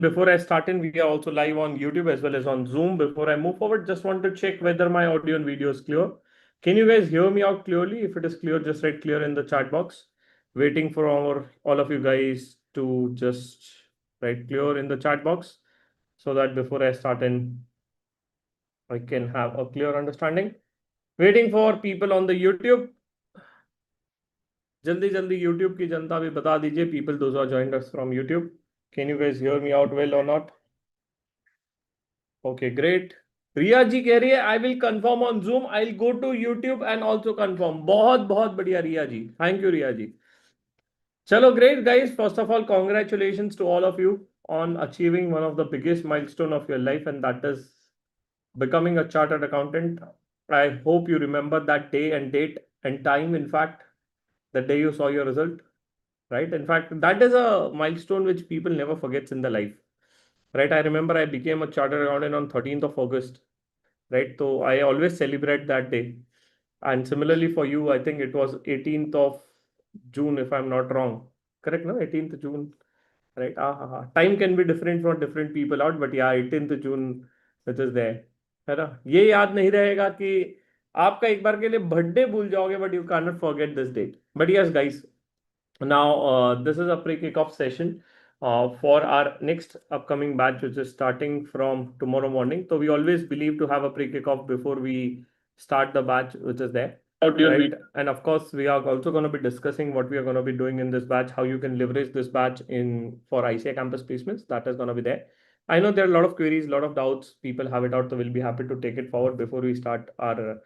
Before I start in, we are also live on YouTube as well as on Zoom. Before I move forward, just want to check whether my audio and video is clear. Can you guys hear me out clearly? If it is clear, just write clear in the chat box. Waiting for all of you guys to just write clear in the chat box so that before I start in, I can have a clear understanding. Waiting for people on the YouTube. जल्दी जल्दी YouTube की जनता भी बता दीजिए, people those who are joined us from YouTube. Can you guys hear me out well or not? Okay, great. रिया जी कह रही है I will confirm on Zoom, I will go to YouTube and also confirm. बहुत बहुत बढ़िया रिया जी, thank you Riya ji. चलो great guys, first of all congratulations to all of you on achieving one of the biggest milestone of your life, and that is becoming a chartered accountant. I hope you remember that day and date and time, in fact, the day you saw your result, right? In fact, that is a milestone which people never forgets in the life, right? I remember I became a chartered accountant on 13th of August, right? So I always celebrate that day. And similarly for you, I think it was 18th of June, if I'm not wrong. Correct, no? 18th June, right? Time can be different for different people out, but yeah, 18th June, which is there. है ना? ये याद नहीं रहेगा कि आपका एक बार के लिए बर्थडे भूल जाओगे, but you cannot forget this date. But yes, guys, now, this is a pre-kickoff session for our next upcoming batch, which is starting from tomorrow morning. So we always believe to have a pre-kickoff before we start the batch, which is there. Right? And of course, we are also going to be discussing what we are going to be doing in this batch, how you can leverage this batch in for ICI campus placements. That is going to be there. I know there are a lot of queries, a lot of doubts. People have it out, so we'll be happy to take it forward before we start our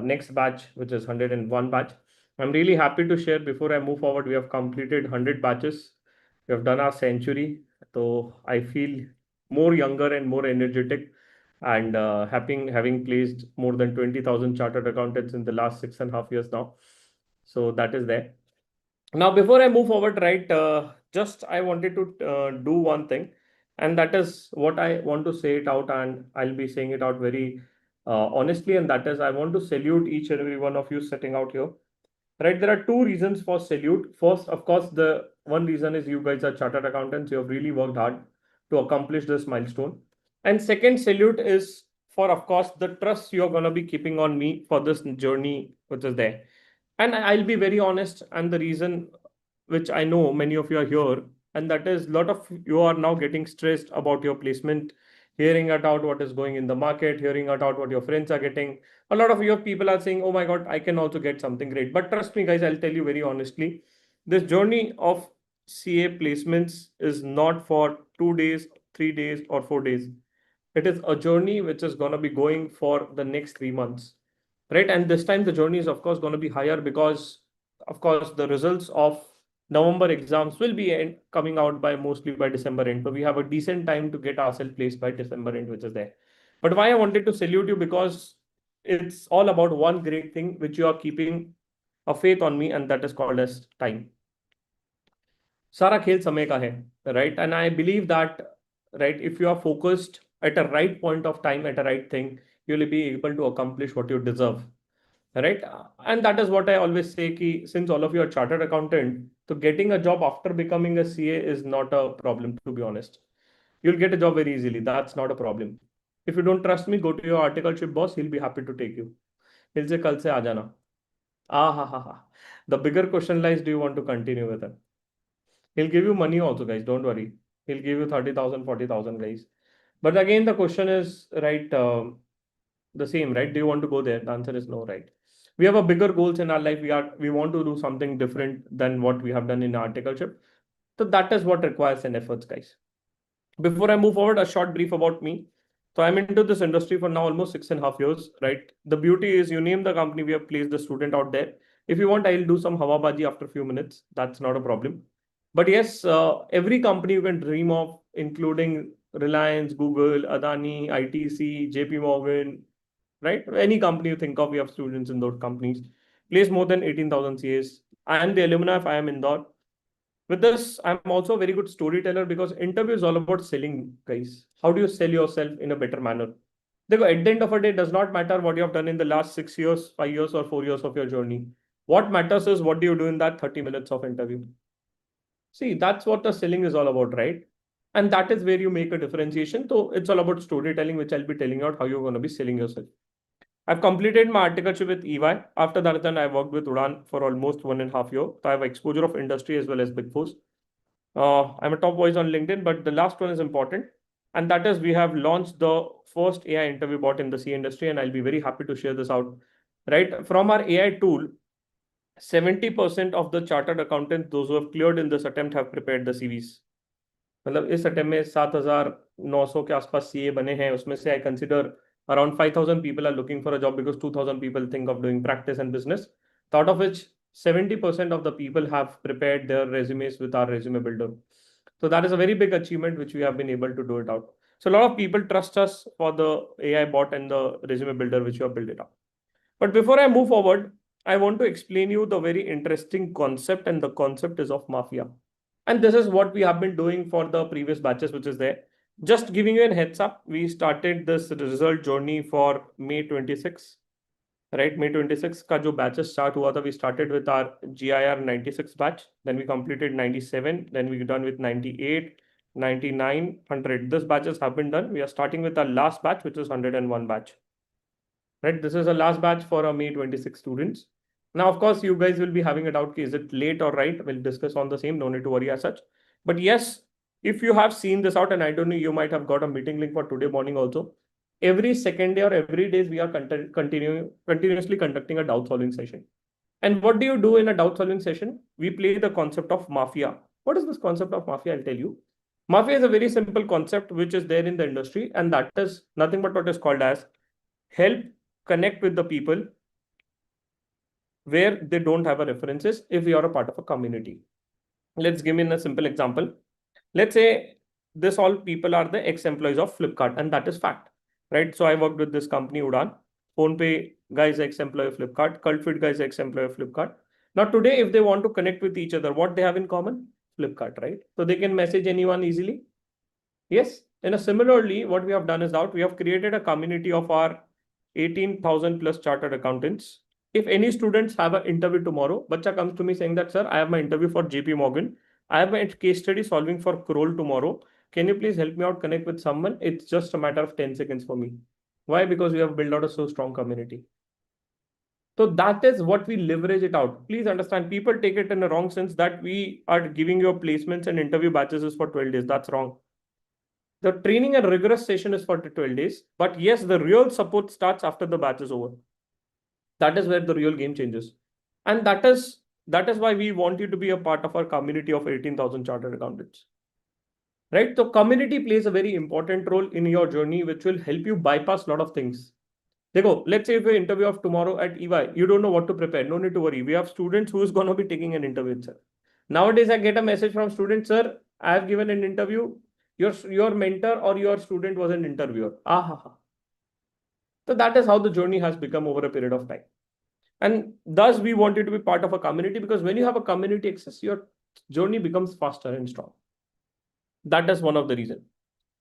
next batch, which is 101 batch. I'm really happy to share before I move forward, we have completed 100 batches. We have done our century. So I feel more younger and more energetic, and having placed more than 20,000 chartered accountants in the last 6.5 years now. So that is there. Now, before I move forward, right, just I wanted to do one thing, and that is what I want to say it out, and I'll be saying it out very honestly, and that is I want to salute each and every one of you sitting out here. Right, there are two reasons for salute. First, of course, the one reason is you guys are chartered accountants. You have really worked hard to accomplish this milestone. And second salute is for, of course, the trust you're going to be keeping on me for this journey, which is there. And I'll be very honest, and the reason which I know many of you are here, and that is a lot of you are now getting stressed about your placement, hearing it out what is going in the market, hearing it out what your friends are getting. A lot of your people are saying, oh my God, I can also get something great. But trust me, guys, I'll tell you very honestly, this journey of CA placements is not for 2 days, 3 days, or 4 days. It is a journey which is going to be going for the next 3 months, right? And this time the journey is, of course, going to be higher because, of course, the results of November exams will be coming out by mostly by December end. So we have a decent time to get ourselves placed by December end, which is there. But why I wanted to salute you, because it's all about one great thing which you are keeping a faith on me, and that is called as time. सारा खेल समय का है, right? And I believe that, right, if you are focused at a right point of time at a right thing, you'll be able to accomplish what you deserve, right? And that is what I always say ki, since all of you are chartered accountant, so getting a job after becoming a CA is not a problem, to be honest. You'll get a job very easily. That's not a problem. If you don't trust me, go to your articleship boss. He'll be happy to take you. He'll say kal se aa jana. Ha. The bigger question lies, do you want to continue with him? He'll give you money also, guys. Don't worry. He'll give you 30,000, 40,000, guys. But again, the question is, right, the same, right? Do you want to go there? The answer is no, right? We have a bigger goals in our life. We want to do something different than what we have done in articleship. So that is what requires an efforts, guys. Before I move forward, a short brief about me. So I'm into this industry for now almost 6.5 years, right? The beauty is you name the company, we have placed the student out there. If you want, I'll do some hawabaji after a few minutes. That's not a problem. But yes, every company you can dream of, including Reliance, Google, Adani, ITC, JP Morgan, right? Any company you think of, we have students in those companies. Place more than 18,000 CAs. I am the alumni if I am Indore. With this, I'm also a very good storyteller because interview is all about selling, guys. How do you sell yourself in a better manner? Because at the end of the day, it does not matter what you have done in the last 6 years, 5 years, or 4 years of your journey. What matters is what do you do in that 30 minutes of interview. See, that's what the selling is all about, right? And that is where you make a differentiation. So it's all about storytelling, which I'll be telling you out how you're going to be selling yourself. I've completed my articleship with EY. After that, then I worked with Udan for almost 1.5 years. So I have exposure of industry as well as Big Fours. I'm a top voice on LinkedIn, but the last one is important. And that is we have launched the first AI interview bot in the C industry. And I'll be very happy to share this out. Right. From our AI tool, 70% of the chartered accountants, those who have cleared in this attempt, have prepared the CVs. मतलब इस attempt में 7,900 के आसपास CA बने हैं उसमें से I consider around 5,000 people are looking for a job because 2,000 people think of doing practice and business, out of which 70% of the people have prepared their resumes with our resume builder. So that is a very big achievement which we have been able to do it out. So a lot of people trust us for the AI bot and the resume builder which you have built it up. But before I move forward, I want to explain you the very interesting concept, and the concept is of mafia. And this is what we have been doing for the previous batches, which is there. Just giving you a heads up, we started this result journey for May 26, right? May 26 का जो batches start हुआ था, we started with our GIR 96 batch, then we completed 97, then we done with 98, 99, 100. This batches have been done. We are starting with our last batch, which is 101 batch, right? This is a last batch for our May 26 students. Now, of course, you guys will be having a doubt, is it late or right? We'll discuss on the same, no need to worry as such. But yes, if you have seen this out, and I don't know, you might have got a meeting link for today morning also. Every second day or every day, we are continuously conducting a doubt solving session. And what do you do in a doubt solving session? We play the concept of mafia. What is this concept of mafia? I'll tell you. Mafia is a very simple concept which is there in the industry, and that is nothing but what is called as help connect with the people where they don't have a references if you are a part of a community. Let's give me a simple example. Let's say this all people are the ex-employees of Flipkart, and that is fact, right? So I worked with this company Udan. PhonePe guy is ex-employee of Flipkart. Cultfit guy is ex-employee of Flipkart. Now today, if they want to connect with each other, what they have in common? Flipkart, right? So they can message anyone easily. Yes. And similarly, what we have done is that we have created a community of our 18,000 plus chartered accountants. If any students have an interview tomorrow, bacha comes to me saying that, sir, I have my interview for JP Morgan. I have my case study solving for Kroll tomorrow. Can you please help me out, connect with someone? It's just a matter of 10 seconds for me. Why? Because we have built out a so strong community. So that is what we leverage it out. Please understand, people take it in a wrong sense that we are giving you placements and interview batches is for 12 days. That's wrong. The training and rigorous session is for 12 days. But yes, the real support starts after the batch is over. That is where the real game changes. And that is why we want you to be a part of our community of 18,000 chartered accountants. Right? So community plays a very important role in your journey, which will help you bypass a lot of things. Dekho, let's say if you interview of tomorrow at EY, you don't know what to prepare. No need to worry. We have students who is going to be taking an interview, sir. Nowadays, I get a message from students, sir, I have given an interview. Your mentor or your student was an interviewer. So that is how the journey has become over a period of time. And thus, we want you to be part of a community, because when you have a community access, your journey becomes faster and strong. That is one of the reasons.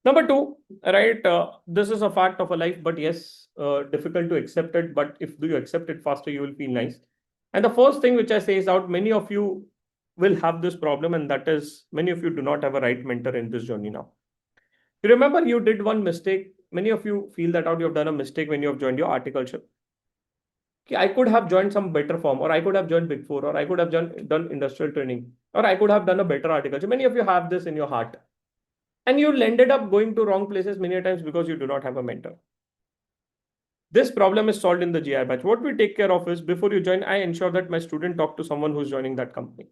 Number two, right? This is a fact of a life, but yes, difficult to accept it. But if you accept it faster, you will feel nice. And the first thing which I say is out, many of you will have this problem, and that is many of you do not have a right mentor in this journey now. You remember you did one mistake. Many of you feel that out, you have done a mistake when you have joined your articleship. I could have joined some better firm, or I could have joined Big Four, or I could have done industrial training, or I could have done a better articleship. Many of you have this in your heart. And you ended up going to wrong places many times because you do not have a mentor. This problem is solved in the GI batch. What we take care of is, before you join, I ensure that my student talk to someone who's joining that company.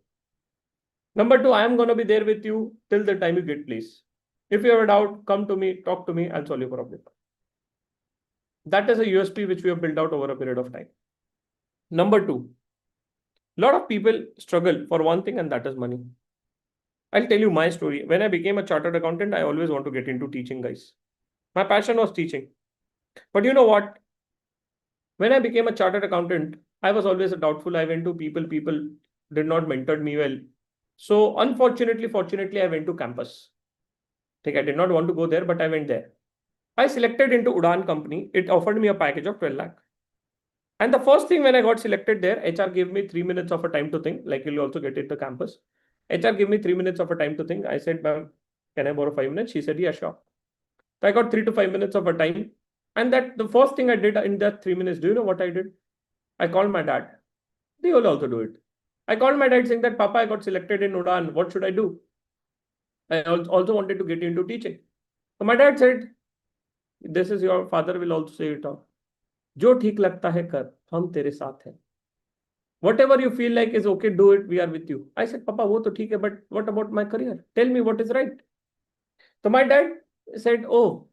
Number two, I am going to be there with you till the time you get placed. If you have a doubt, come to me, talk to me, I'll solve your problem. That is a USP which we have built out over a period of time. Number two, a lot of people struggle for one thing, and that is money. I'll tell you my story. When I became a chartered accountant, I always want to get into teaching, guys. My passion was teaching. But you know what? When I became a chartered accountant, I was always doubtful. I went to people did not mentor me well. So fortunately, I went to campus. I did not want to go there, but I went there. I selected into Udan company. It offered me a package of 12 lakh. And the first thing when I got selected there, HR gave me 3 minutes of a time to think, like you'll also get it to campus. HR gave me 3 minutes of a time to think. I said, ma'am, Can I borrow 5 minutes? She said, yeah, sure. So I got 3 to 5 minutes of her time. And that the first thing I did in that 3 minutes, do you know what I did? I called my dad. They will also do it. I called my dad saying that, Papa, I got selected in Udan. What should I do? I also wanted to get into teaching. So my dad said, this is your father will also say it out. जो ठीक लगता है कर, हम तेरे साथ हैं. Whatever you feel like is okay, do it. We are with you. I said, Papa, वो तो ठीक है, but what about my career? Tell me what is right. So my dad said, oh,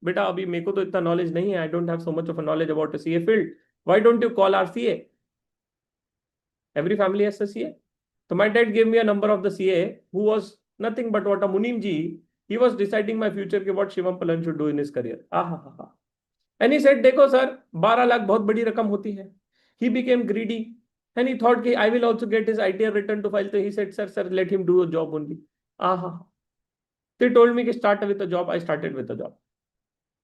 बेटा अभी मेरे को तो इतना knowledge नहीं है. I don't have so much of a knowledge about the CA field. Why don't you call our CA? Every family has a CA. So my dad gave me a number of the CA who was nothing but what a Munim ji. He was deciding my future, what Shivam Palan should do in his career. And he said, देखो sir, 12 lakh बहुत बड़ी रकम होती है. He became greedy and he thought I will also get his ITR return to file. So he said, sir, let him do a job only. They told me to start with a job. I started with a job.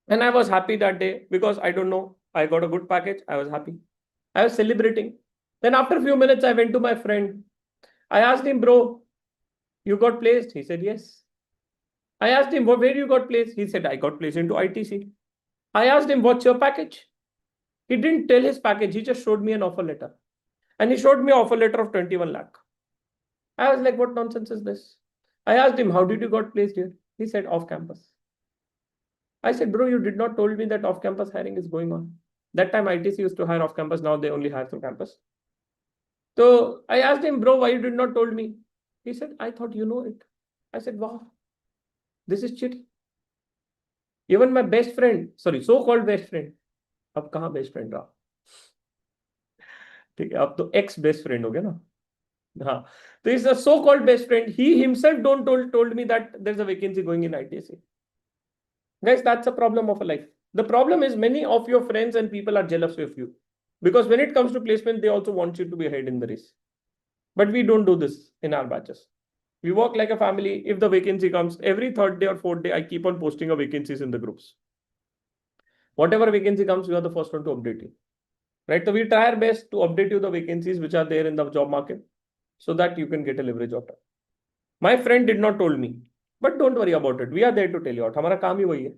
And I was happy that day because I don't know, I got a good package. I was happy. I was celebrating. Then after a few minutes, I went to my friend. I asked him, bro, you got placed? He said, yes. I asked him, where you got placed? He said, I got placed into ITC. I asked him, what's your package? He didn't tell his package. He just showed me an offer letter. And he showed me an offer letter of 21 lakh. I was like, what nonsense is this? I asked him, how did you got placed here? He said, off campus. I said, bro, you did not told me that off campus hiring is going on. That time ITC used to hire off campus. Now they only hire through campus. So I asked him, bro, why you did not told me? He said, I thought you know it. I said, wow, this is cheating. Even my best friend, sorry, so-called best friend. अब कहाँ best friend रहा? ठीक है, अब तो ex best friend हो गया ना? हाँ, so he's a so-called best friend. He himself don't told me that there's a vacancy going in ITC. Guys, that's a problem of a life. The problem is many of your friends and people are jealous of you. Because when it comes to placement, they also want you to be ahead in the race. But we don't do this in our batches. We work like a family. If the vacancy comes, every third day or fourth day, I keep on posting a vacancies in the groups. Whatever vacancy comes, we are the first one to update you. Right? So we try our best to update you the vacancies which are there in the job market so that you can get a leverage of it. My friend did not told me, but don't worry about it. We are there to tell you out. हमारा काम ही वही है.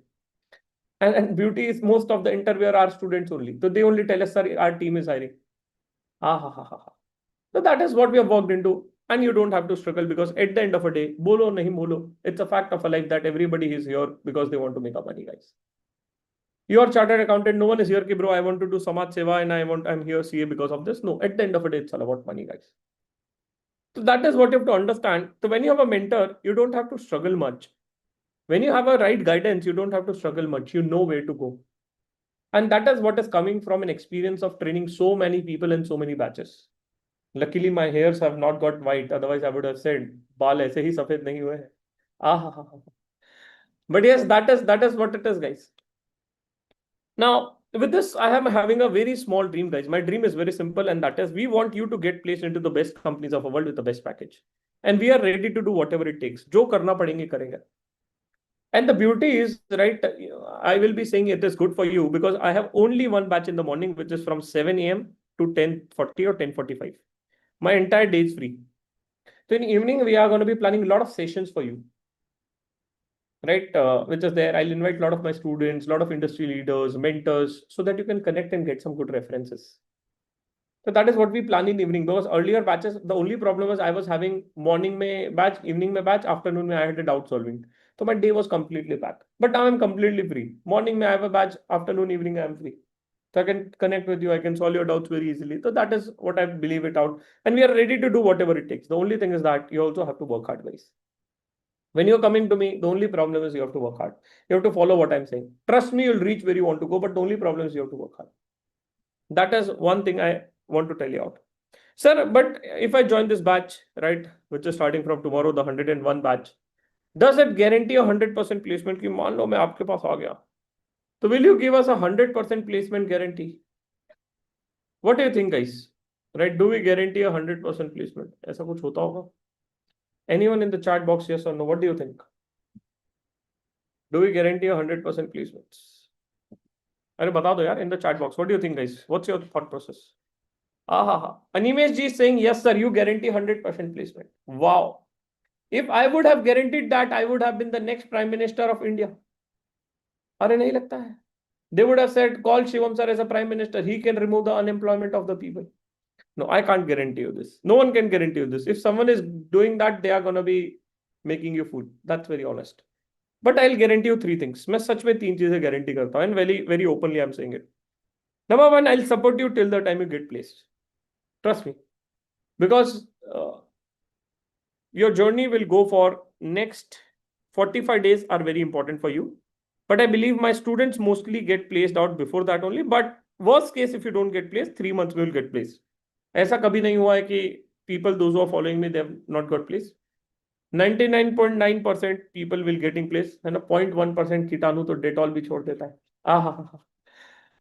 And beauty is most of the interviewer are students only. So they only tell us, sir, our team is hiring. So that is what we have worked into. And you don't have to struggle because at the end of a day, bolo nahi bolo. It's a fact of a life that everybody is here because they want to make up money, guys. You are chartered accountant. No one is here, ki, bro, I want to do Samaj Seva and I'm here CA because of this. No, at the end of a day, it's all about money, guys. So that is what you have to understand. So when you have a mentor, you don't have to struggle much. When you have a right guidance, you don't have to struggle much. You know where to go. And that is what is coming from an experience of training so many people in so many batches. Luckily, my hairs have not got white. Otherwise, I would have said, "Baal aise hi safed nahi hue hai." But yes, that is what it is, guys. Now, with this, I am having a very small dream, guys. My dream is very simple, and that is we want you to get placed into the best companies of the world with the best package. And we are ready to do whatever it takes. Jo karna padenge karenge. And the beauty is, right, I will be saying it is good for you because I have only one batch in the morning, which is from 7 a.m. to 10:40 or 10:45. My entire day is free. So in the evening, we are going to be planning a lot of sessions for you. Right, which is there. I'll invite a lot of my students, a lot of industry leaders, mentors, so that you can connect and get some good references. So that is what we plan in the evening because earlier batches, the only problem was I was having morning mein batch, evening mein batch, afternoon mein I had a doubt solving. So my day was completely packed. But now I'm completely free. Morning mein I have a batch, afternoon, evening I'm free. So I can connect with you. I can solve your doubts very easily. So that is what I believe it out. And we are ready to do whatever it takes. The only thing is that you also have to work hard, guys. When you're coming to me, the only problem is you have to work hard. You have to follow what I'm saying. Trust me, you'll reach where you want to go. But the only problem is you have to work hard. That is one thing I want to tell you out. Sir, but if I join this batch, right, which is starting from tomorrow, the 101 batch, does it guarantee 100% placement? कि मान लो मैं आपके पास आ गया. So will you give us a 100% placement guarantee? What do you think, guys? Right? Do we guarantee a 100% placement? ऐसा कुछ होता होगा? Anyone in the chat box, yes or no? What do you think? Do we guarantee 100% placements? अरे बता दो यार in the chat box. What do you think, guys? What's your thought process? Animesh ji is saying, yes, sir, you guarantee 100% placement. Wow. If I would have guaranteed that, I would have been the next Prime Minister of India. अरे नहीं लगता है? They would have said, call Shivam sir as a Prime Minister. He can remove the unemployment of the people. No, I can't guarantee you this. No one can guarantee you this. If someone is doing that, they are going to be making you fool. That's very honest. But I'll guarantee you three things. मैं सच में तीन चीजें guarantee करता हूँ, and very very openly I'm saying it. Number one, I'll support you till the time you get placed. Trust me, because your journey will go for next 45 days are very important for you. But I believe my students mostly get placed out before that only. But worst case, if you don't get placed, 3 months will get placed. ऐसा कभी नहीं हुआ है कि people those who are following me, they have not got placed. 99.9% people will getting placed, है ना. 0.1% कीटाणु तो डेटॉल भी छोड़ देता है.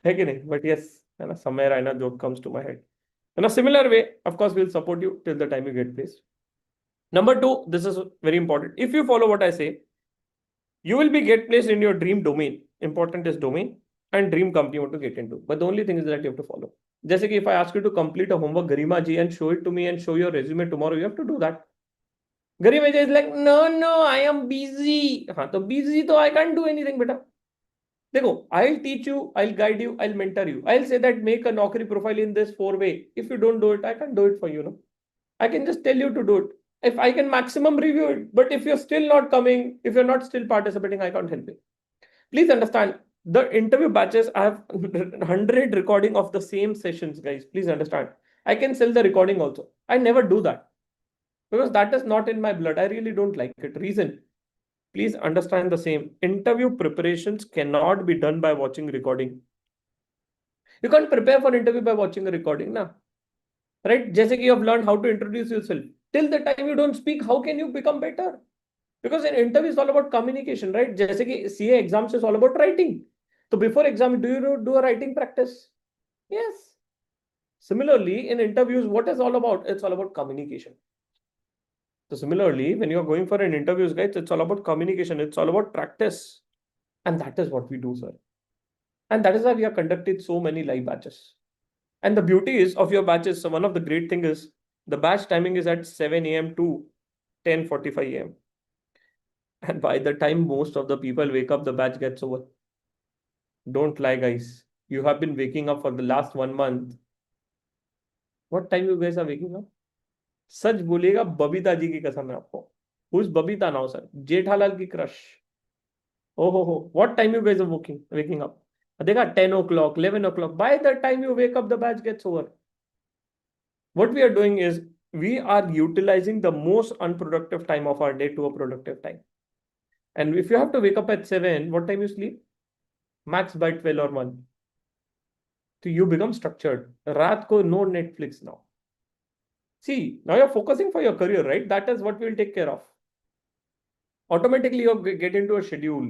है कि नहीं? But yes, है ना, somewhere I know joke comes to my head. In a similar way, of course, we'll support you till the time you get placed. Number two, this is very important. If you follow what I say, you will be get placed in your dream domain. Important is domain and dream company you want to get into. But the only thing is that you have to follow. जैसे कि if I ask you to complete a homework, Garima ji, and show it to me and show your resume tomorrow, you have to do that. Garima ji is like, no, I am busy. हाँ तो busy तो I can't do anything बेटा. देखो, I'll teach you, I'll guide you, I'll mentor you. I'll say that make a Naukri profile in this 4 way. If you don't do it, I can't do it for you. No, I can just tell you to do it. If I can maximum review it, but if you're still not coming, if you're not still participating, I can't help you. Please understand, the interview batches, I have 100 recording of the same sessions, guys. Please understand. I can sell the recording also. I never do that because that is not in my blood. I really don't like it. Reason, please understand the same. Interview preparations cannot be done by watching recording. You can't prepare for interview by watching a recording, na? Right? Just like you have learned how to introduce yourself. Till the time you don't speak, how can you become better? Because in interview is all about communication, right? जैसे कि CA exams is all about writing. So before exam, do you do a writing practice? Yes. Similarly, in interviews, what is all about? It's all about communication. So similarly, when you're going for an interviews, guys, it's all about communication. It's all about practice. And that is what we do, sir. And that is why we have conducted so many live batches. And the beauty is of your batches, so one of the great thing is the batch timing is at 7 a.m. to 10:45 a.m. And by the time most of the people wake up, the batch gets over. Don't lie, guys. You have been waking up for the last 1 month. What time you guys are waking up? सच बोलिएगा, बबीता जी की कसम है आपको. Who's Babita now, sir? Jethalal की crush. Oh. What time you guys are waking up? देखा 10 o'clock, 11 o'clock. By the time you wake up, the batch gets over. What we are doing is we are utilizing the most unproductive time of our day to a productive time. And if you have to wake up at 7, what time you sleep? Max by 12 or 1. So you become structured. Raat ko no Netflix now. See, now you're focusing for your career, right? That is what we'll take care of. Automatically you get into a schedule.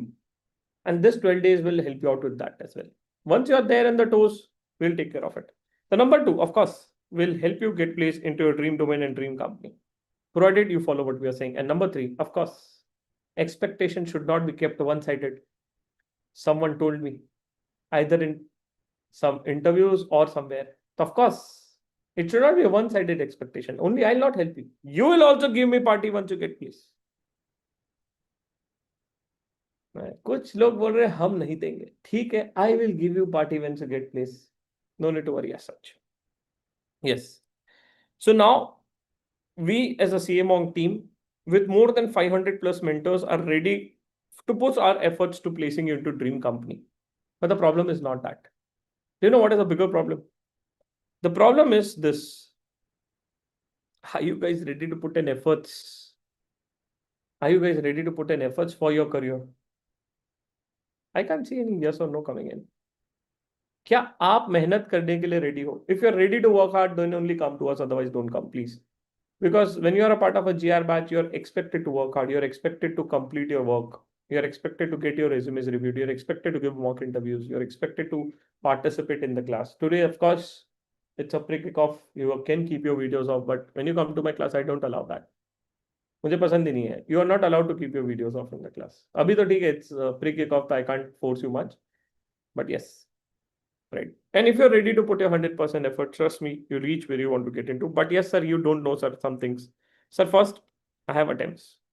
And this 12 days will help you out with that as well. Once you're there in the toes, we'll take care of it. The number 2, of course, will help you get placed into your dream domain and dream company, provided you follow what we are saying. And number 3, of course, expectation should not be kept one-sided. Someone told me, either in some interviews or somewhere. So of course, it should not be a one-sided expectation. Only I'll not help you. You will also give me party once you get placed. कुछ लोग बोल रहे हैं हम नहीं देंगे. ठीक है, I will give you party once you get placed. No need to worry as such. Yes. So now we as a camonk team with more than 500 plus mentors are ready to put our efforts to placing you into dream company. But the problem is not that. Do you know what is a bigger problem? The problem is this. Are you guys ready to put in efforts? Are you guys ready to put in efforts for your career? I can't see any yes or no coming in. क्या आप मेहनत करने के लिए ready हो? If you're ready to work hard, then only come to us. Otherwise, don't come, please. Because when you are a part of a GIR batch, you're expected to work hard. You're expected to complete your work. You're expected to get your resumes reviewed. You're expected to give mock interviews. You're expected to participate in the class. Today, of course, it's a pre-kickoff. You can keep your videos off, but when you come to my class, I don't allow that. मुझे पसंद ही नहीं है. You are not allowed to keep your videos off in the class. अभी तो ठीक है, it's pre-kickoff, I can't force you much. But yes, right. And if you're ready to put your 100% effort, trust me, you reach where you want to get into. But yes, sir, you don't know, sir, some things. Sir, first, I have attempts.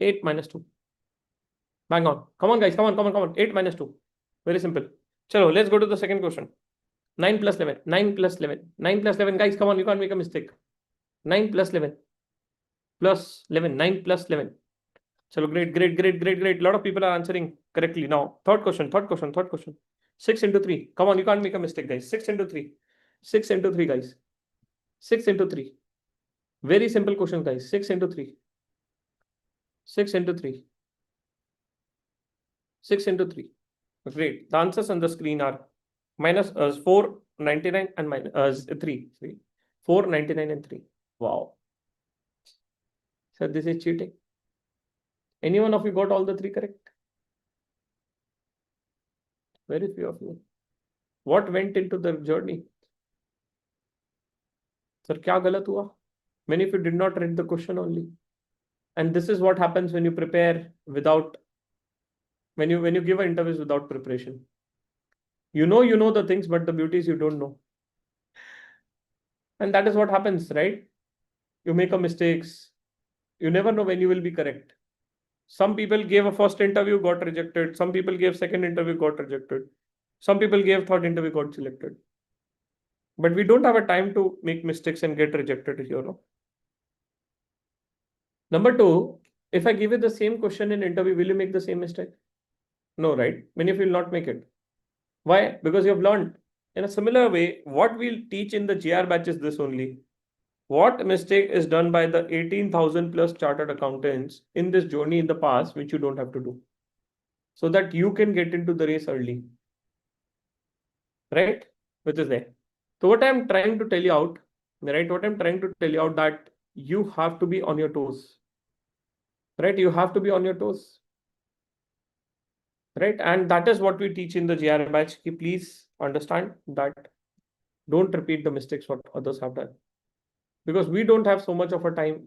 8 minus 2. Bang on. Come on, guys. Come on, come on, come on. 8 minus 2. Very simple. Chalo, let's go to the second question. 9 plus 11. 9 plus 11. 9 plus 11. Guys, come on. You can't make a mistake. 9 plus 11. Plus 11. 9 plus 11. Chalo, great, great, great, great, great. A lot of people are answering correctly. Now, third question, third question, third question. 6 into 3. Come on, you can't make a mistake, guys. 6 into 3. 6 into 3, guys. 6 into 3. Very simple question, guys. 6 into 3. 6 into 3. 6 into 3. Great. The answers on the screen are minus 499 and minus 3. 499 and 3. Wow. So this is cheating. Any one of you got all the 3 correct? Very few of you. What went into the journey? Sir, kya galat hua? Many of you did not read the question only. And this is what happens when you prepare without, when you give interviews without preparation. You know the things, but the beauty is you don't know. And that is what happens, right? You make a mistakes. You never know when you will be correct. Some people gave a first interview, got rejected. Some people gave second interview, got rejected. Some people gave third interview, got selected. But we don't have a time to make mistakes and get rejected, you know. Number 2, if I give you the same question in interview, will you make the same mistake? No, right? Many of you will not make it. Why? Because you have learned. In a similar way, what we'll teach in the GR batch is this only. What mistake is done by the 18,000 plus chartered accountants in this journey in the past, which you don't have to do, so that you can get into the race early, right? Which is there. So what I'm trying to tell you out, right? What I'm trying to tell you out that you have to be on your toes, right? You have to be on your toes, right? And that is what we teach in the GR batch. Please understand that don't repeat the mistakes what others have done, because we don't have so much of a time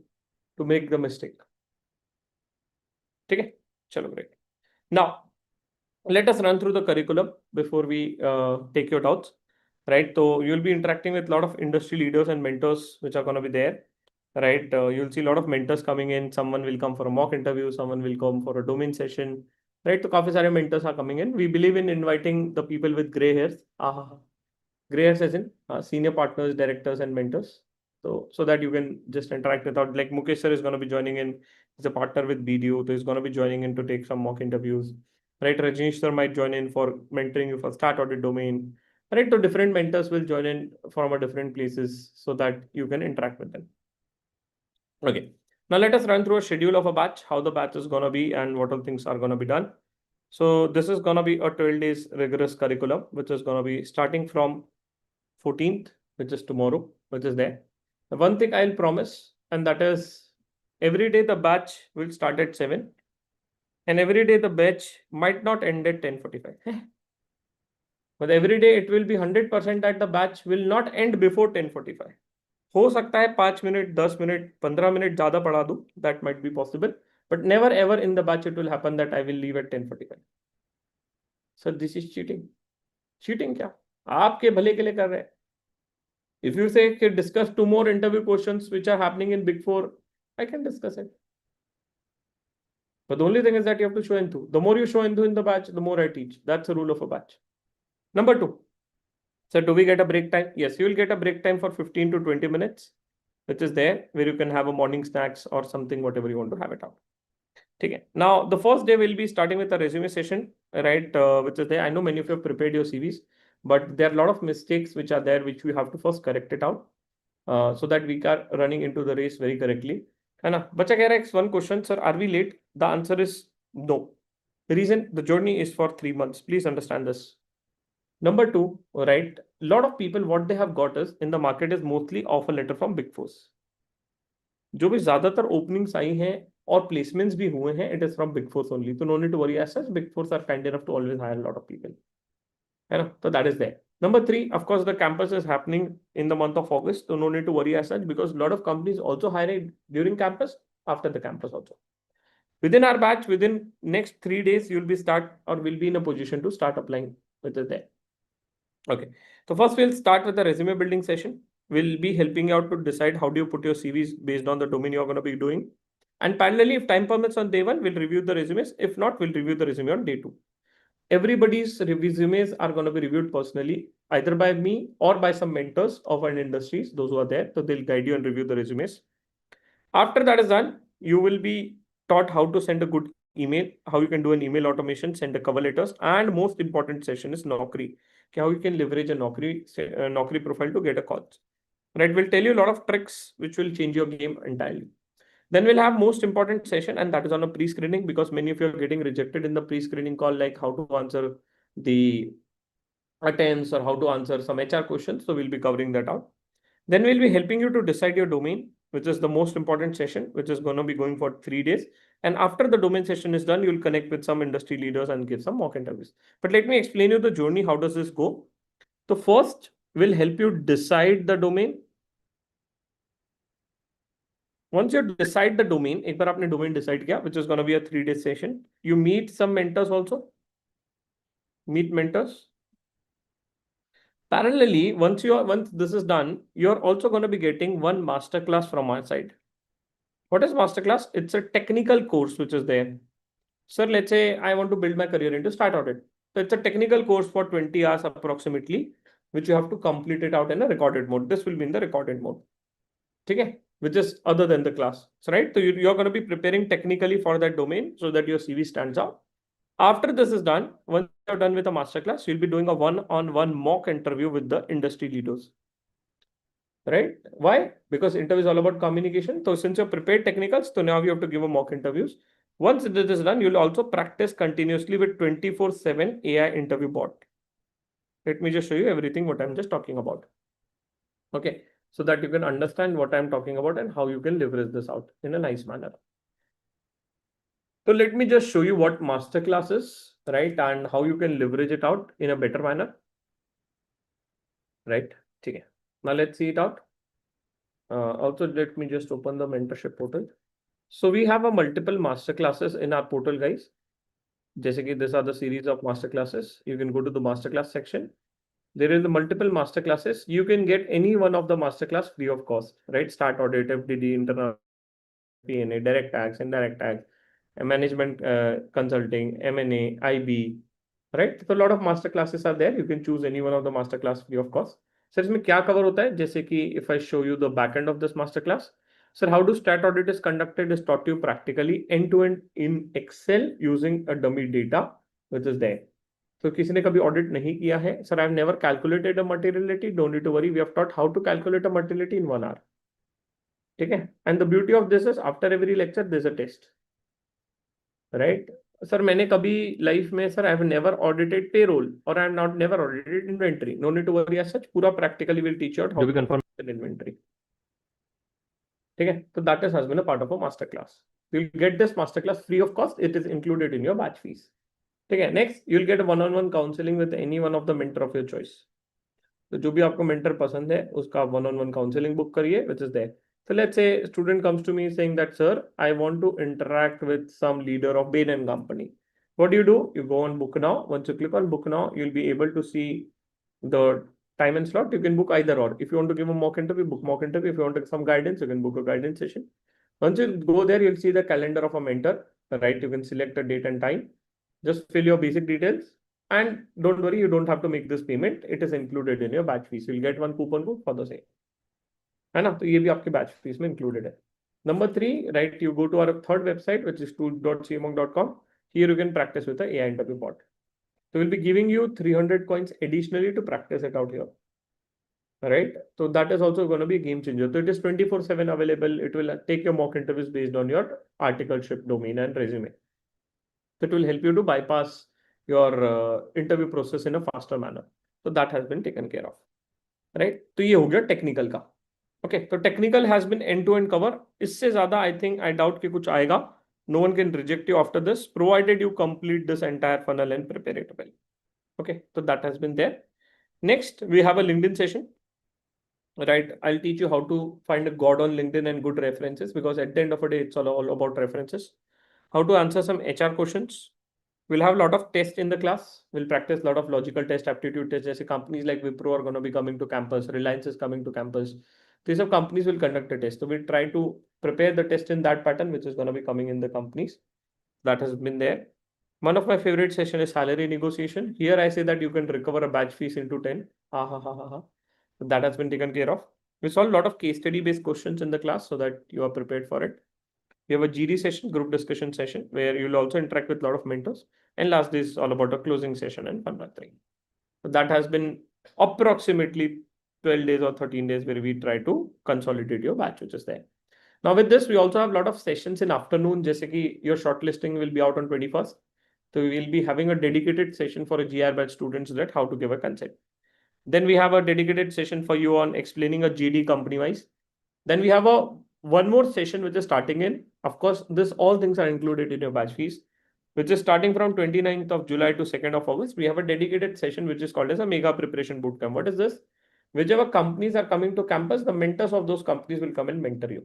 to make the mistake. Okay, chalo, great. Now, let us run through the curriculum before we take your doubts, right? So you'll be interacting with a lot of industry leaders and mentors which are going to be there, right? You'll see a lot of mentors coming in. Someone will come for a mock interview. Someone will come for a domain session, right? So काफी सारे mentors are coming in. We believe in inviting the people with gray hairs. Gray hairs as in senior partners, directors, and mentors. So that you can just interact without, like Mukesh sir is going to be joining in. He's a partner with BDO, so he's going to be joining in to take some mock interviews. Right, Rajneesh sir might join in for mentoring you for start audit domain. Right, so different mentors will join in from a different places so that you can interact with them. Okay, now let us run through a schedule of a batch, how the batch is going to be and what all things are going to be done. So this is going to be a 12 days rigorous curriculum, which is going to be starting from 14th, which is tomorrow, which is there. The one thing I'll promise, and that is every day the batch will start at 7. And every day the batch might not end at 10:45. But every day it will be 100% that the batch will not end before 10:45. हो सकता है 5 minute 10 minute 15 minute ज़्यादा पढ़ा दूँ, that might be possible, but never ever in the batch it will happen that I will leave at 10:45. So this is cheating. Cheating क्या? आपके भले के लिए कर रहे हैं. If you say कि discuss 2 more interview questions which are happening in Big Four, I can discuss it. But the only thing is that you have to show enthuse. The more you show enthuse in the batch, the more I teach. That's the rule of a batch. Number 2. So do we get a break time? Yes, you will get a break time for 15 to 20 minutes, which is there where you can have a morning snacks or something, whatever you want to have it out. Okay. Now, the first day will be starting with a resume session, right? Which is there. I know many of you have prepared your CVs, but there are a lot of mistakes which are there, which we have to first correct it out so that we are running into the race very correctly. And bacha keh raha hai, one question, sir, are we late? The answer is no. The reason, the journey is for 3 months. Please understand this. Number 2, right? A lot of people, what they have got is in the market is mostly offer letter from Big Four. जो भी ज्यादातर openings आई हैं और placements भी हुए हैं, it is from Big Four only. So no need to worry as such. Big Four are kind enough to always hire a lot of people. है ना? So that is there. Number 3, of course, the campus is happening in the month of August. So no need to worry as such because a lot of companies also hire during campus, after the campus also. Within our batch, within next 3 days, you'll be start or will be in a position to start applying with it there. Okay, so first we'll start with the resume building session. We'll be helping you out to decide how do you put your CVs based on the domain you're going to be doing. And parallelly, if time permits on day one, we'll review the resumes. If not, we'll review the resume on day two. Everybody's resumes are going to be reviewed personally, either by me or by some mentors of our industries, those who are there. So they'll guide you and review the resumes. After that is done, you will be taught how to send a good email, how you can do an email automation, send a cover letters, and most important session is Naukri. How you can leverage a Naukri profile to get a call. Right? We'll tell you a lot of tricks which will change your game entirely. Then we'll have most important session, and that is on a pre-screening, because many of you are getting rejected in the pre-screening call, like how to answer the attempts or how to answer some HR questions. So we'll be covering that out. Then we'll be helping you to decide your domain, which is the most important session, which is going to be going for 3 days. And after the domain session is done, you'll connect with some industry leaders and give some mock interviews. But let me explain you the journey. How does this go? So first, we'll help you decide the domain. Once you decide the domain, एक बार आपने domain decide किया, which is going to be a 3-day session, you meet some mentors also. Meet mentors. Parallelly, once this is done, you're also going to be getting one masterclass from our side. What is masterclass? It's a technical course which is there. Sir, let's say I want to build my career into start audit. So it's a technical course for 20 hours approximately, which you have to complete it out in a recorded mode. This will be in the recorded mode. Okay, which is other than the class. So, right? So you're going to be preparing technically for that domain so that your CV stands out. After this is done, once you're done with a masterclass, you'll be doing a one-on-one mock interview with the industry leaders. Right? Why? Because interview is all about communication. So since you're prepared technicals, so now you have to give a mock interviews. Once this is done, you'll also practice continuously with 24/7 AI interview bot. Let me just show you everything what I'm just talking about. Okay, so that you can understand what I'm talking about and how you can leverage this out in a nice manner. So let me just show you what masterclass is, right? And how you can leverage it out in a better manner. Right? Okay. Now let's see it out. Also, let me just open the mentorship portal. So we have a multiple masterclasses in our portal, guys. Basically, these are the series of masterclasses. You can go to the masterclass section. There is the multiple masterclasses. You can get any one of the masterclass free of cost, right? Start audit, FDD, internal P&A, direct tax, indirect tax, management consulting, M&A, IB, right? So a lot of master classes are there. You can choose any one of the master class free of cost. Sir इसमें क्या cover होता है? जैसे कि if I show you the back end of this master class, sir, how to stat audit is conducted is taught to you practically end to end in Excel using a dummy data which is there. So किसी ने कभी audit नहीं किया है, sir, I have never calculated a materiality. Don't need to worry. We have taught how to calculate a materiality in 1 hour. ठीक है? And the beauty of this is after every lecture there's a test. Right? Sir मैंने कभी life में sir I have never audited payroll और I am not never audited inventory. No need to worry as such. पूरा practically will teach you out how to confirm inventory. ठीक है? तो that is has been a part of a master class. You will get this master class free of cost. It is included in your batch fees. ठीक है? Next you will get one on one counselling with any one of the mentor of your choice. तो जो भी आपको mentor पसंद है उसका one on one counselling book करिए which is there. So let's say a student comes to me saying that, sir, I want to interact with some leader of Bain and Company. What do? You go on book now. Once you click on book now, you'll be able to see the time and slot. You can book either or. If you want to give a mock interview, book mock interview. If you want to get some guidance, you can book a guidance session. Once you go there, you'll see the calendar of a mentor, right? You can select a date and time. Just fill your basic details. And don't worry, you don't have to make this payment. It is included in your batch fees. You'll get one coupon code for the same. है ना? तो ये भी आपके batch fees में included है. Number 3, right, you go to our third website which is tool.camonk.com. Here you can practice with the AI interview bot. So we'll be giving you 300 coins additionally to practice it out here. Right? So that is also going to be a game changer. So it is 24/7 available. It will take your mock interviews based on your articleship domain and resume. So it will help you to bypass your interview process in a faster manner. So that has been taken care of. Right? तो ये हो गया technical का. Okay, तो technical has been end to end cover. इससे ज्यादा I think I doubt कि कुछ आएगा. No one can reject you after this provided you complete this entire funnel and prepare it well. Okay, तो that has been there. Next we have a LinkedIn session. Right, I'll teach you how to find a god on LinkedIn and good references, because at the end of the day it's all about references. How to answer some HR questions. We'll have a lot of tests in the class. We'll practice a lot of logical test, aptitude tests. Jैसे companies like Wipro are going to be coming to campus. Reliance is coming to campus. These are companies will conduct a test. So we try to prepare the test in that pattern, which is going to be coming in the companies. That has been there. One of my favorite session is salary negotiation. Here I say that you can recover a batch fees into 10. Ha ha ha ha ha. That has been taken care of. We saw a lot of case study based questions in the class so that you are prepared for it. We have a GD session, group discussion session, where you'll also interact with a lot of mentors. And last is all about a closing session and fun three. So that has been approximately 12 days or 13 days where we try to consolidate your batch, which is there. Now with this, we also have a lot of sessions in afternoon, just like your shortlisting will be out on 21st. So we will be having a dedicated session for a GIR batch students that how to give a consent. Then we have a dedicated session for you on explaining a GD company wise. Then we have one more session which is starting in. Of course, this all things are included in your batch fees, which is starting from 29th of July to 2nd of August. We have a dedicated session which is called as a mega preparation bootcamp. What is this? Whichever companies are coming to campus, the mentors of those companies will come and mentor you.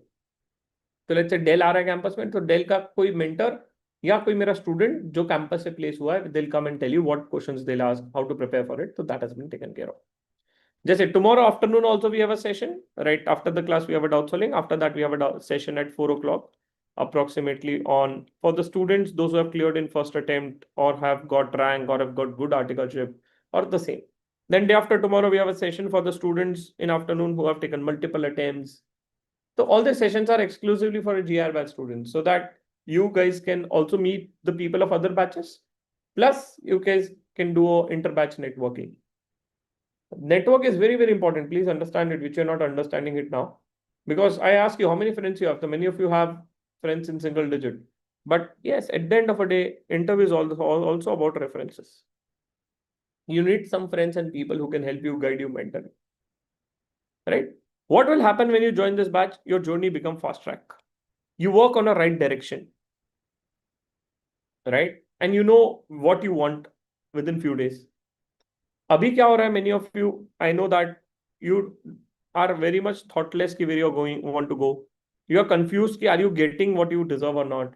तो let's say del आ रहा है campus में, तो del का कोई mentor या कोई मेरा स्टूडेंट जो कैंपस से प्लेस हुआ है, they'll come and tell you what questions they'll ask, how to prepare for it. So that has been taken care of. जैसे tomorrow afternoon also we have a session, right after the class we have a doubt solving. After that we have a session at 4 o'clock approximately on for the students, those who have cleared in first attempt or have got rank or have got good articleship or the same. Then day after tomorrow we have a session for the students in afternoon who have taken multiple attempts. So all the sessions are exclusively for a GR batch students so that you guys can also meet the people of other batches. Plus you guys can do inter-batch networking. Network is very, very important. Please understand it, which you're not understanding it now. Because I ask you how many friends you have. So many of you have friends in single digit. But yes, at the end of a day, interview is also about references. You need some friends and people who can help you, guide you, mentor you. Right? What will happen when you join this batch? Your journey become fast track. You work on a right direction. Right? And you know what you want within few days. Abhi kya ho raha hai, many of you, I know that you are very much thoughtless ki where you're want to go. You are confused ki are you getting what you deserve or not.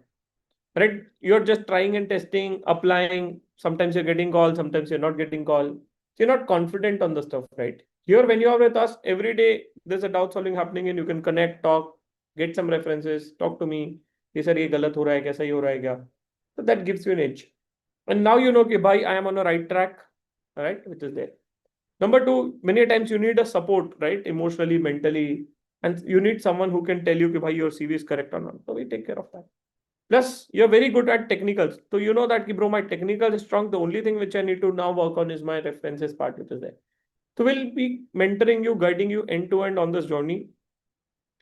Right? You're just trying and testing, applying. Sometimes you're getting call, sometimes you're not getting call. So you're not confident on the stuff, right? Here, when you are with us, every day there's a doubt solving happening and you can connect, talk, get some references, talk to me. Ye sir, ye galat ho raha hai, kaisa ye ho raha hai kya? So that gives you an edge. And now you know ki bhai, I am on the right track, right? Which is there. Number two, many times you need a support, right? Emotionally, mentally, and you need someone who can tell you ki bhai, your CV is correct or not. So we take care of that. Plus, you're very good at technicals. So you know that, bro, my technical is strong. The only thing which I need to now work on is my references part, which is there. So we'll be mentoring you, guiding you end to end on this journey,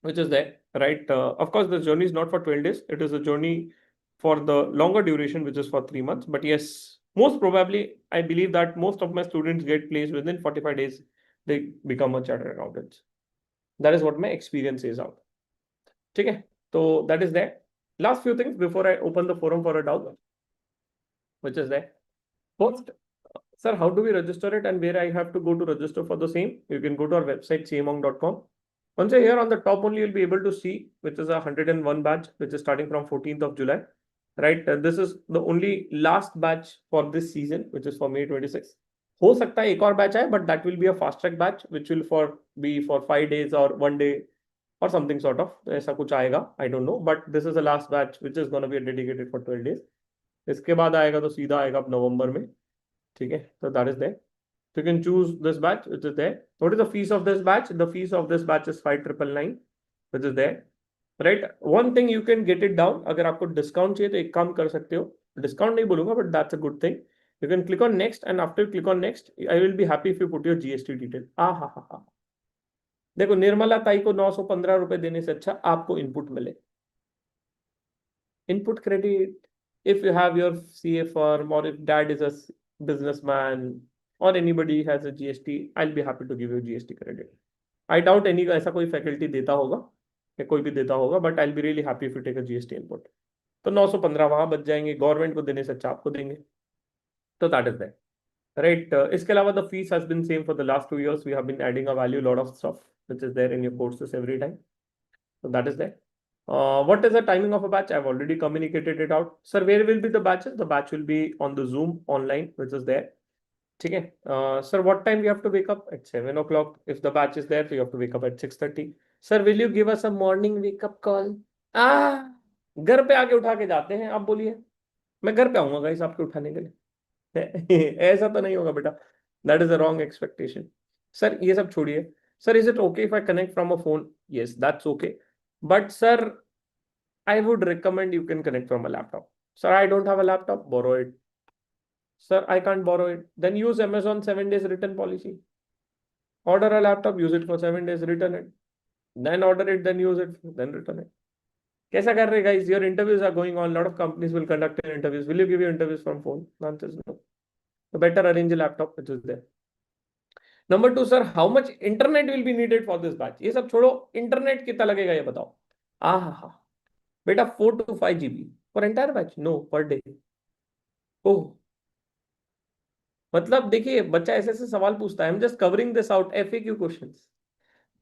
which is there, right? Of course, the journey is not for 12 days. It is a journey for the longer duration, which is for 3 months. But yes, most probably, I believe that most of my students get placed within 45 days. They become a chartered accountant. That is what my experience is out. Okay, so that is there. Last few things before I open the forum for a doubt, which is there. First, sir, how do we register it and where I have to go to register for the same? You can go to our website, camonk.com. Once you're here on the top only, you'll be able to see, which is a 101 batch, which is starting from 14th of July, right? This is the only last batch for this season, which is for May 26. हो सकता है एक और batch आए, but that will be a fast track batch, which will be for 5 days or 1 day or something sort of. ऐसा कुछ आएगा, I don't know, but this is the last batch which is going to be dedicated for 12 days. इसके बाद आएगा तो सीधा आएगा अब नवंबर में, ठीक है? So that is there. So you can choose this batch, which is there. What is the fees of this batch? The fees of this batch is 5,999, which is there. Right? One thing you can get it down. अगर आपको discount चाहिए तो एक काम कर सकते हो. Discount नहीं बोलूंगा, but that's a good thing. You can click on next, and after you click on next, I will be happy if you put your GST detail. हा. देखो निर्मला ताई को 915 रुपए देने से अच्छा आपको इनपुट मिले. Input credit, if you have your CA firm or if dad is a businessman or anybody has a GST, I'll be happy to give you GST credit. I doubt any ऐसा कोई faculty देता होगा या कोई भी देता होगा, but I'll be really happy if you take a GST input. तो 915 वहां बच जाएंगे, गवर्नमेंट को देने से अच्छा आपको देंगे. तो that is that. Right. इसके अलावा the fees has been same for the last 2 years. We have been adding a value lot of stuff which is there in your courses every time. So that is there. What is the timing of a batch? I've already communicated it out. Sir, where will be the batches? The batch will be on the Zoom online, which is there. Okay. Sir, what time we have to wake up? At 7 o'clock. If the batch is there, so you have to wake up at 6:30. Sir will you give us a morning wake up call. आ घर पे आके उठा के जाते हैं, आप बोलिए। मैं घर पे आऊंगा गाइस आपके उठाने के लिए। ऐसा तो नहीं होगा बेटा। That is a wrong expectation. Sir ये सब छोड़िए। Sir is it okay if I connect from a phone? Yes that's okay. But sir I would recommend you can connect from a laptop. Sir, I don't have a laptop, borrow it. Sir, I can't borrow it. Then use Amazon 7 days return policy. Order a laptop, use it for 7 days, return it. Then order it, then use it, then return it. कैसा कर रहे guys? Your interviews are going on. A lot of companies will conduct your interviews. Will you give your interviews from phone? Nonsense, no. So better arrange a laptop which is there. Number two, sir, how much internet will be needed for this batch? ये सब छोड़ो, internet कितना लगेगा ये बताओ। हाँ बेटा 4 to 5 GB for entire batch? No, per day. ओह मतलब देखिए बच्चा ऐसे ऐसे सवाल पूछता है। I am just covering this out, FAQ questions.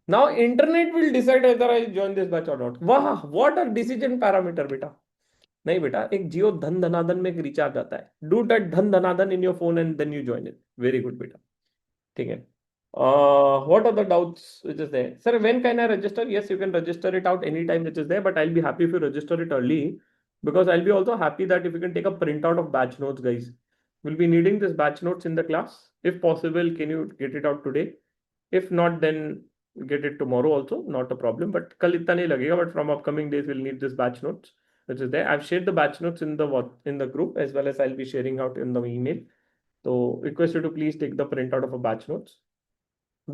Now internet will decide whether I join this batch और नॉट। वाह व्हाट अ डिसीजन पैरामीटर बेटा। नहीं बेटा, एक जियो धन धनाधन में एक रिचार्ज आता है। डू दैट धन धनाधन in your phone and then you join it. Very good बेटा। ठीक है। What are the doubts which is there? Sir, when can I register? Yes, you can register it out anytime which is there, but I'll be happy if you register it early, because I'll be also happy that if you can take a printout of batch notes, guys. We'll be needing this batch notes in the class. If possible, can you get it out today? If not, then get it tomorrow also, not a problem. But kal itna nahi lagega, but from upcoming days, we'll need this batch notes, which is there. I've shared the batch notes in the group, as well as I'll be sharing out in the email. So request you to please take the printout of a batch notes.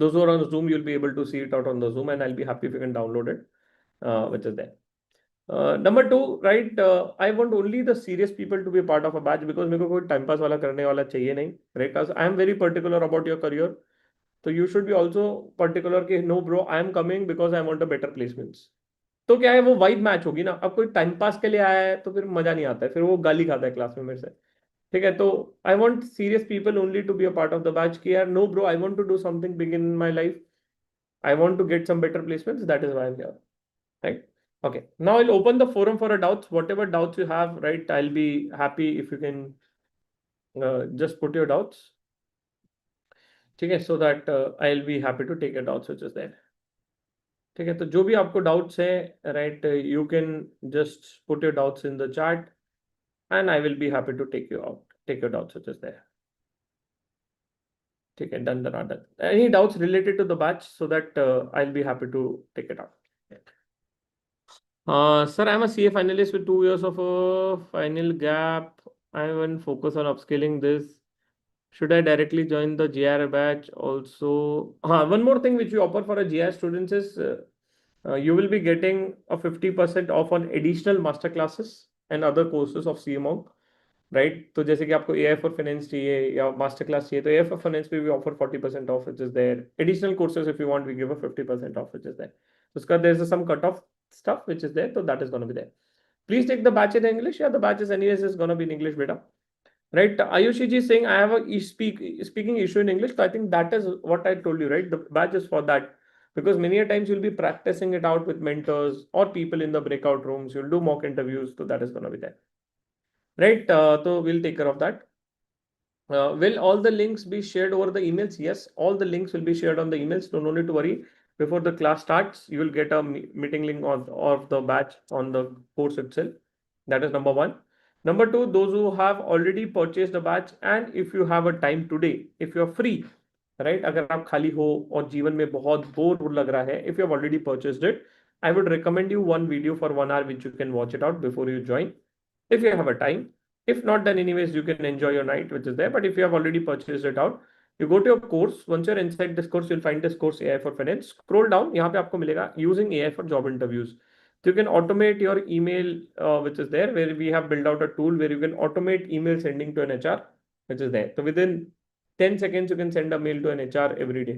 Those who are on Zoom, you'll be able to see it out on the Zoom, and I'll be happy if you can download it, which is there. Number two, right? I want only the serious people to be a part of a batch, because मेरे को कोई time pass वाला करने वाला चाहिए नहीं, right? Because I am very particular about your career, so you should be also particular कि no bro, I am coming because I want a better placements. तो क्या है, वो वाइब मैच होगी ना। अब कोई टाइम पास के लिए आया है तो फिर मजा नहीं आता है, फिर वो गाली खाता है क्लास में मेरे से। ठीक है, तो I want serious people only to be a part of the batch कि यार no bro, I want to do something big in my life, I want to get some better placements. That is why I'm here. Right. Okay. Now I'll open the forum for a doubts. Whatever doubts you have, right? I'll be happy if you can just put your doubts. Okay. So that I'll be happy to take your doubts which is there. ठीक है, तो जो भी आपको doubts है, right, you can just put your doubts in the chat and I will be happy to take your doubts which is there. ठीक है, done done done. Any doubts related to the batch, so that I will be happy to take it out. Sir, I'm a CA finalist with 2 years of a final gap. I will focus on upscaling this. Should I directly join the GIR batch also? One more thing which we offer for a GIR students is you will be getting a 50% off on additional master classes and other courses of CMONC. Right, तो जैसे कि आपको AI for finance चाहिए या master class चाहिए, तो AI for finance पे भी offer 40% off which is there. Additional courses if you want we give a 50% off which is there. उसका there is some cut off stuff which is there, so that is going to be there. Please take the batch in English. Yeah, the batch is anyways is going to be in English, beta. Right? Ayushi ji is saying I have a speaking issue in English. So I think that is what I told you, right? The batch is for that, because many a times you'll be practicing it out with mentors or people in the breakout rooms. You'll do mock interviews, so that is going to be there. Right? So we'll take care of that. Will all the links be shared over the emails? Yes, all the links will be shared on the emails. So no need to worry. Before the class starts, you will get a meeting link of the batch on the course itself. That is number one. Number two, those who have already purchased the batch, and if you have a time today, if you are free, right? अगर आप खाली हो और जीवन में बहुत bore लग रहा है, if you have already purchased it, I would recommend you one video for 1 hour which you can watch it out before you join, if you have a time. If not, then anyways, you can enjoy your night, which is there. But if you have already purchased it out, you go to your course. Once you're inside this course, you'll find this course AI for Finance. Scroll down. यहाँ पे आपको मिलेगा using AI for job interviews. So you can automate your email, which is there, where we have built out a tool where you can automate email sending to an HR, which is there. So within 10 seconds, you can send a mail to an HR every day.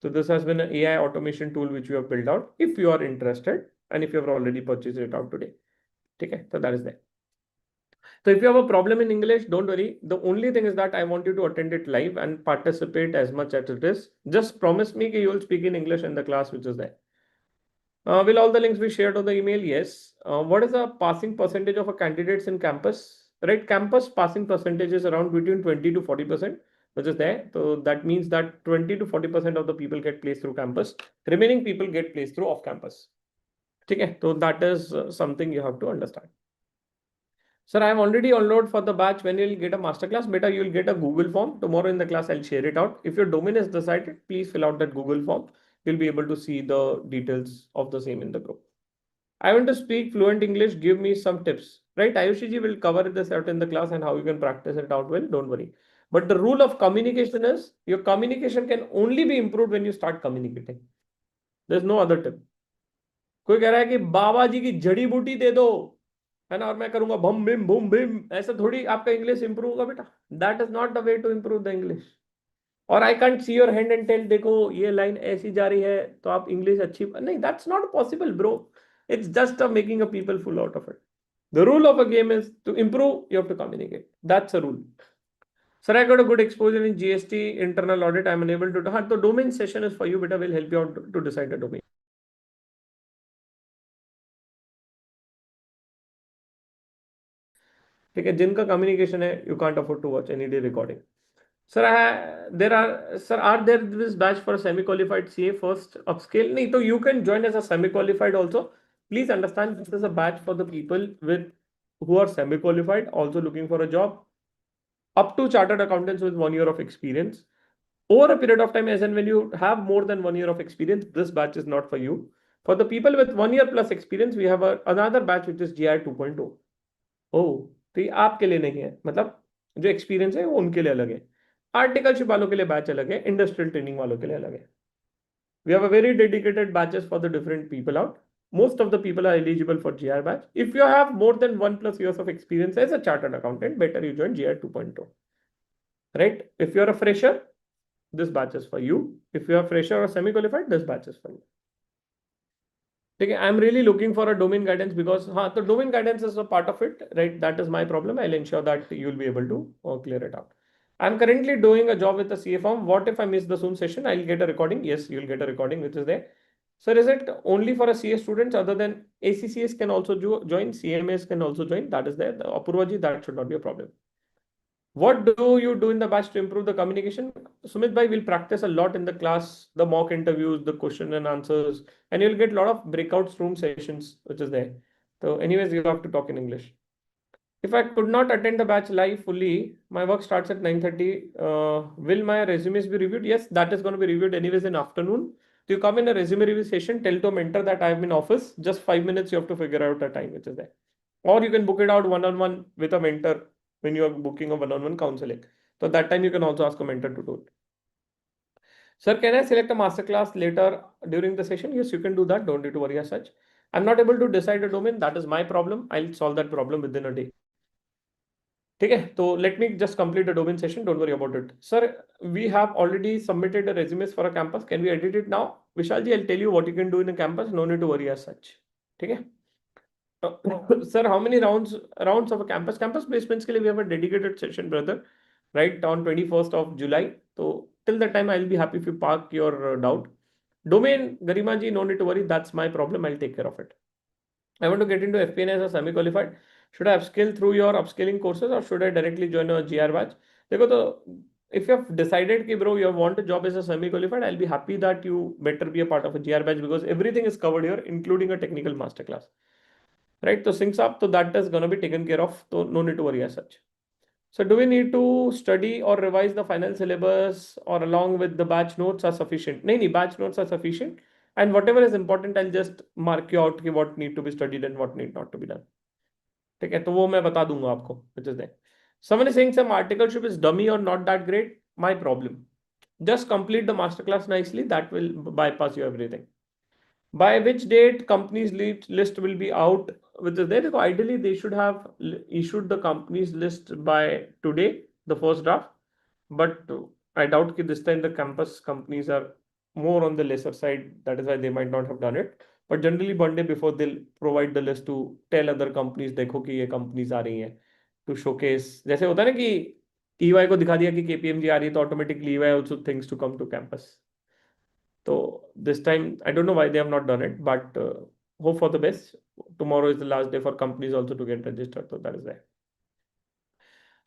So this has been an AI automation tool which we have built out. If you are interested and if you have already purchased it out today, okay, so that is there. So if you have a problem in English, don't worry. The only thing is that I want you to attend it live and participate as much as it is. Just promise me that you will speak in English in the class which is there. Will all the links be shared on the email? Yes. What is the passing percentage of a candidates in campus? Right, campus passing percentage is around between 20 to 40%. which is there. So that means that 20 to 40% of the people get placed through campus. Remaining people get placed through off campus. Okay, so that is something you have to understand. Sir, I have already enrolled for the batch. When you'll get a masterclass, beta, you'll get a Google form. Tomorrow in the class, I'll share it out. If your domain is decided, please fill out that Google form. You'll be able to see the details of the same in the group. I want to speak fluent English. Give me some tips. Right? Ayushi ji will cover this out in the class and how you can practice it out well. Don't worry. But the rule of communication is your communication can only be improved when you start communicating. There's no other tip. कोई कह रहा है कि बाबा जी की जड़ी बूटी दे दो, है ना, और मैं करूंगा भम बिम भूम बिम, ऐसा थोड़ी आपका इंग्लिश इंप्रूव होगा बेटा. That is not the way to improve the English. और I can't see your hand and tell देखो ये लाइन ऐसी जा रही है तो आप इंग्लिश अच्छी नहीं. That's not possible bro. It's just a making a people fool out of it. The rule of a game is to improve, you have to communicate. That's a rule. Sir, I got a good exposure in GST internal audit. I'm unable to. हाँ, तो domain session is for you, beta. Will help you out to decide a domain. ठीक है, जिनका communication है, you can't afford to watch any day recording. Sir are there this batch for semi qualified CA first upscale. नहीं, तो you can join as a semi qualified also. Please understand this is a batch for the people with who are semi qualified also looking for a job up to chartered accountants with 1 year of experience over a period of time. As and when you have more than 1 year of experience, this batch is not for you. For the people with 1 year plus experience, we have another batch which is GIR 2.0. ओ, तो ये आपके लिए नहीं है, मतलब जो experience है वो उनके लिए अलग है. आर्टिकलशिप वालों के लिए बैच अलग है, इंडस्ट्रियल ट्रेनिंग वालों के लिए अलग है. We have a very dedicated batches for the different people out. Most of the people are eligible for GR batch. If you have more than 1+ years of experience as a chartered accountant, better you join GR 2.0. Right? If you're a fresher, this batch is for you. If you're a fresher or semi-qualified, this batch is for you. Okay, I'm really looking for a domain guidance because the domain guidance is a part of it, right? That is my problem. I'll ensure that you'll be able to clear it out. I'm currently doing a job with the CA firm. What if I miss the Zoom session? I'll get a recording. Yes, you'll get a recording, which is there. Sir, is it only for a CA students other than ACCS can also join, CMAs can also join? That is there. Apurva ji, that should not be a problem. What do you do in the batch to improve the communication? Sumit bhai will practice a lot in the class, the mock interviews, the question and answers, and you'll get a lot of breakout room sessions, which is there. So anyways, you have to talk in English. If I could not attend the batch live fully, my work starts at 9:30. Will my resumes be reviewed? Yes, that is going to be reviewed anyways in afternoon. So you come in a resume review session, tell to a mentor that I am in office, just 5 minutes, you have to figure out a time which is there. Or you can book it out one-on-one with a mentor when you are booking a one-on-one counseling. So that time you can also ask a mentor to do it. Sir, can I select a masterclass later during the session? Yes, you can do that. Don't need to worry as such. I'm not able to decide a domain. That is my problem. I'll solve that problem within a day. Okay, so let me just complete the domain session. Don't worry about it. Sir, we have already submitted the resumes for a campus. Can we edit it now? Vishalji, I'll tell you what you can do in a campus. No need to worry as such. Okay. Sir, how many rounds of a campus placements के लिए we have a dedicated session, brother, right on 21st of July. So till that time, I'll be happy if you park your doubt. Domain, Garima ji, no need to worry. That's my problem. I'll take care of it. I want to get into FP&A as a semi-qualified. Should I upskill through your upskilling courses or should I directly join a GR batch? देखो तो if you have decided कि bro you want a job as a semi-qualified, I'll be happy that you better be a part of a GR batch because everything is covered here, including a technical masterclass. Right? So syncs up, so that is going to be taken care of. So no need to worry as such. So do we need to study or revise the final syllabus or along with the batch notes are sufficient? No, batch notes are sufficient. And whatever is important, I'll just mark you out what need to be studied and what need not to be done. ठीक है, तो वो मैं बता दूंगा आपको, which is there. Someone is saying some articleship is dummy or not that great. My problem. Just complete the masterclass nicely. That will bypass you everything. By which date companies list will be out, which is there? Ideally, they should have issued the companies list by today, the first draft. But I doubt that this time the campus companies are more on the lesser side. That is why they might not have done it. But generally, one day before they'll provide the list to tell other companies, देखो कि ये companies आ रही हैं, to showcase. जैसे होता है ना कि EY को दिखा दिया कि KPMG आ रही है, तो automatically EY also thinks to come to campus. So this time, I don't know why they have not done it, but hope for the best. Tomorrow is the last day for companies also to get registered. So that is there.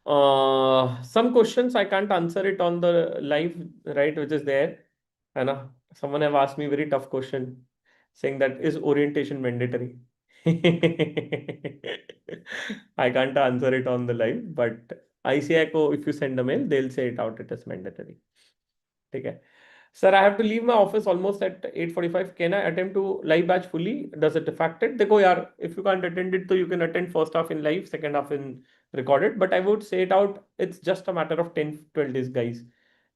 Some questions I can't answer it on the live, right, which is there. है ना? Someone have asked me very tough question, saying that is orientation mandatory? I can't answer it on the live, but ICI को if you send a mail, they'll say it out. It is mandatory. ठीक है. Sir, I have to leave my office almost at 8:45. Can I attempt to live batch fully? Does it affect it? देखो यार, if you can't attend it, so you can attend first half in live, second half in recorded. But I would say it out. It's just a matter of 10, 12 days, guys.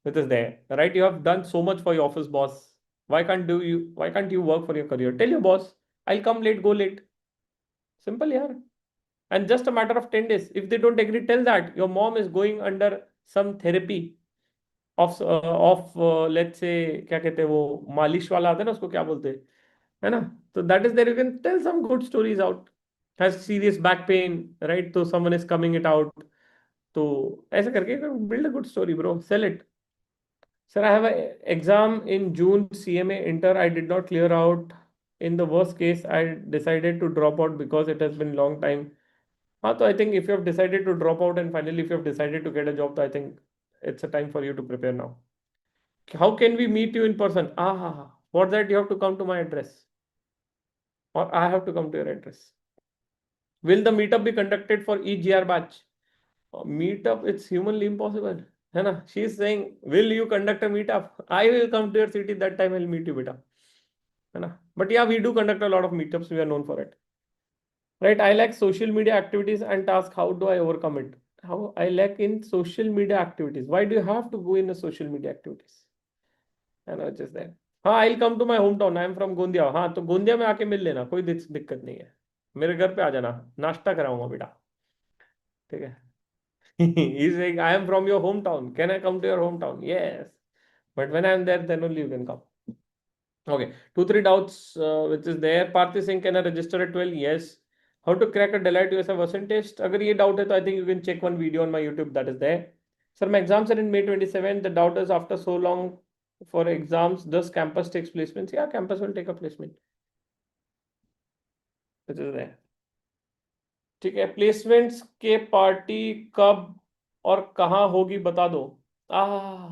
It is there, right? You have done so much for your office boss. Why can't you work for your career? Tell your boss, I'll come late, go late. Simple, yeah. And just a matter of 10 days. If they don't agree, tell that your mom is going under some therapy of let's say क्या कहते हैं वो मालिश वाला आता है ना उसको क्या बोलते हैं है ना तो that is there you can tell some good stories out has serious back pain right तो someone is coming it out तो ऐसे करके build a good story bro sell it sir I have exam in June CMA inter I did not clear out in the worst case I decided to drop out because it has been long time हाँ तो I think if you have decided to drop out and finally if you have decided to get a job तो I think it's a time for you to prepare now. How can we meet you in person? For that you have to come to my address, or I have to come to your address. Will the meetup be conducted for each GR batch? Meetup, it's humanly impossible. है ना? She is saying, will you conduct a meetup? I will come to your city. That time I'll meet you, beta. है ना? But yeah, we do conduct a lot of meetups. We are known for it. Right? I like social media activities and tasks. How do I overcome it? How I lack in social media activities. Why do you have to go in a social media activities? है ना just that हाँ I come to my home town I am from Gondia हाँ तो गोंदिया में आके मिल लेना कोई दिक्कत नहीं है मेरे घर पे आ जाना नाश्ता कराऊंगा बेटा ठीक है He's saying I am from your hometown can I come to your hometown yes but when I am there then only you can come okay 2 3 doubts which is there Parthi Singh can I register at 12 yes how to crack a Deloitte USA Version test अगर ये doubt है तो I think you can check one video on my YouTube that is there sir my exams are in May 27 the doubt is after so long for exams does campus takes placements yeah campus will take a placement which is there ठीक है placements के party कब और कहाँ होगी बता दो आह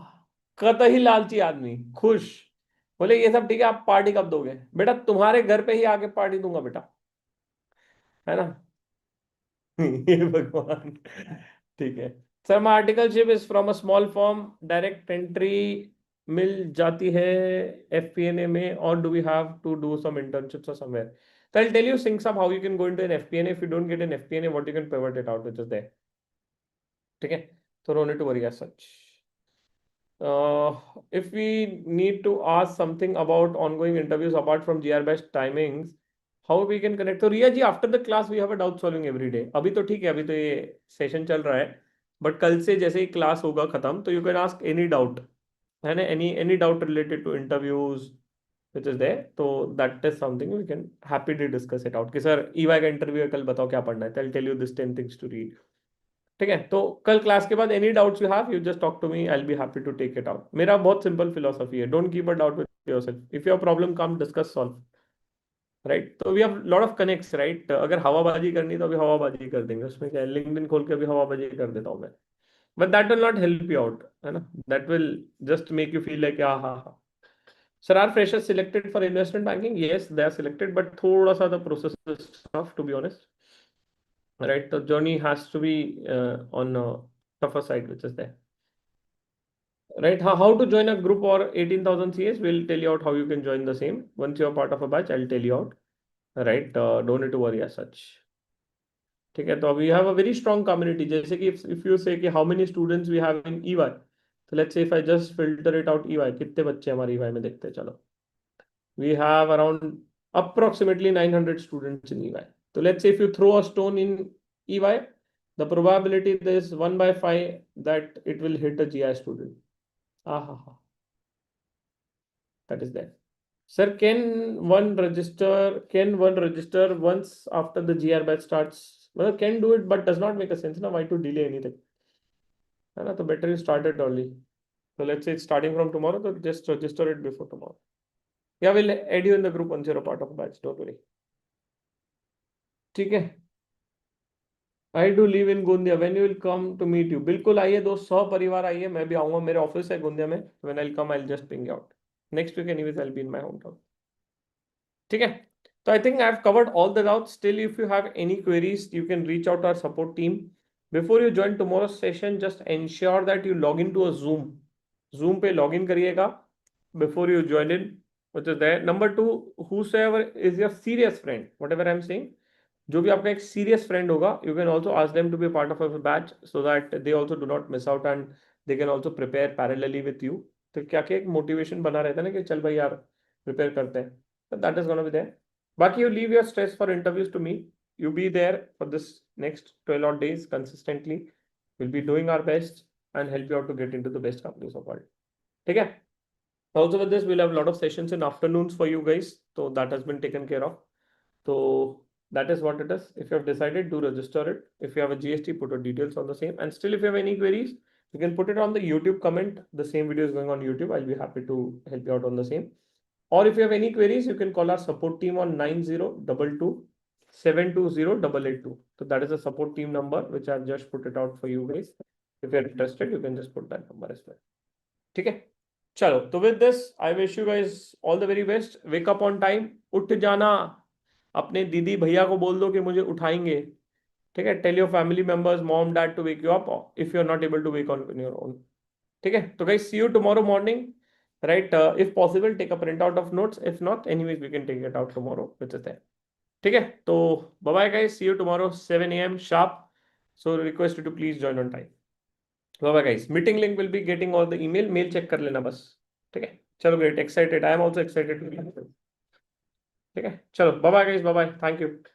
कतई लालची आदमी खुश बोले ये सब ठीक है आप पार्टी कब दोगे बेटा तुम्हारे घर पे ही आके पार्टी दूंगा बेटा है ना हे भगवान ठीक है sir my articleship is from a small form direct entry मिल जाती है एफपीएनए में और do we have to do some internships और somewhere so I'll tell you things of how you can go into an FPNA if you don't get an FPNA what you can pivot it out which is there ठीक है so no need to worry as such if we need to ask something about ongoing interviews apart from GR best timings how we can connect तो रिया जी after the class we have a doubt solving every day अभी तो ठीक है अभी तो ये session चल रहा है बट कल से जैसे ही क्लास होगा खत्म तो you can ask any doubt है ना any doubt related to interviews which is there तो that is something we can happily discuss it out कि सर EY का इंटरव्यू है कल बताओ क्या पढ़ना है I'll tell you this 10 things to read ठीक है तो कल क्लास के बाद any doubts you have you just talk to me I will be happy to take it out मेरा बहुत सिंपल फिलोसफी है don't keep a doubt with yourself if your problem come discuss solve right तो we have lot of connects right अगर हवाबाजी करनी तो अभी हवाबाजी कर देंगे उसमें क्या है लिंक्डइन खोल के अभी हवाबाजी कर देता हूँ मैं but that will not help you out है ना that will just make you feel like हाँ Sir, are freshers selected for investment banking? Yes, they are selected, but थोड़ा सा the process is tough to be honest. Right, the journey has to be on a tougher side, which is there. Right, how to join a group or 18,000 CS? We'll tell you out how you can join the same. Once you're part of a batch, I'll tell you out. Right, don't need to worry as such. ठीक है तो we have a very strong community जैसे कि if you say कि how many students we have in EY so let's say if I just filter it out EY कितने बच्चे हमारे EY में देखते हैं चलो we have around approximately 900 students in EY. So let's say if you throw a stone in EY, the probability is 1 by 5 that it will hit a GI student. That is there. Sir, can one register once after the GR batch starts? Well, can do it, but does not make a sense. Now, why to delay anything? So better you start it early. So let's say it's starting from tomorrow, so just register it before tomorrow. Yeah, we'll add you in the group once you're a part of a batch. Don't worry. ठीक है I do live in Gondia, when you will come to meet you? बिल्कुल आइए दोस्त, सौ परिवार आइए, मैं भी आऊंगा, मेरे ऑफिस है गोंदिया में, when I come I will just ping out next week, anyways I will be in my home town. ठीक है, तो I think I have covered all the doubts. Still if you have any queries you can reach out our support team. Before you join tomorrow session just ensure that you log in to a Zoom, Zoom पे log in करिएगा before you join in, which is there. Number two, whosoever is your serious friend, whatever I am saying, जो भी आपका एक serious friend होगा, you can also ask them to be part of our batch so that they also do not miss out and they can also prepare parallelly with you. तो क्या क्या एक motivation बना रहता है ना कि चल भाई यार प्रिपेयर करते हैं, तो that is gonna be there. बाकी you leave your stress for interviews to me, you be there for this next 12 odd days consistently, we'll be doing our best and help you out to get into the best companies of world। ठीक है, also with this we'll have a lot of sessions in afternoons for you guys, so that has been taken care of। So that is what it is. If you have decided, do register it. If you have a GST, put your details on the same. And still, if you have any queries, you can put it on the YouTube comment. The same video is going on YouTube. I'll be happy to help you out on the same. Or if you have any queries, you can call our support team on 9022 720 882. So that is the support team number, which I've just put it out for you guys. If you're interested, you can just put that number as well. ठीक है, चलो, तो with this I wish you guys all the very best. Wake up on time, उठ जाना, अपने दीदी भैया को बोल दो कि मुझे उठाएंगे। ठीक है, tell your family members, mom dad to wake you up if you are not able to wake on your own. ठीक है, तो guys see you tomorrow morning, right? If possible take a print out of notes, if not anyways we can take it out tomorrow which is there. ठीक है, तो bye bye guys, see you tomorrow 7 AM sharp। So request to please join on time. Bye bye guys, meeting link will be getting on the email, mail check कर लेना बस। ठीक है, चलो great, excited, I am also excited. ठीक है, चलो bye bye guys, bye bye, thank you.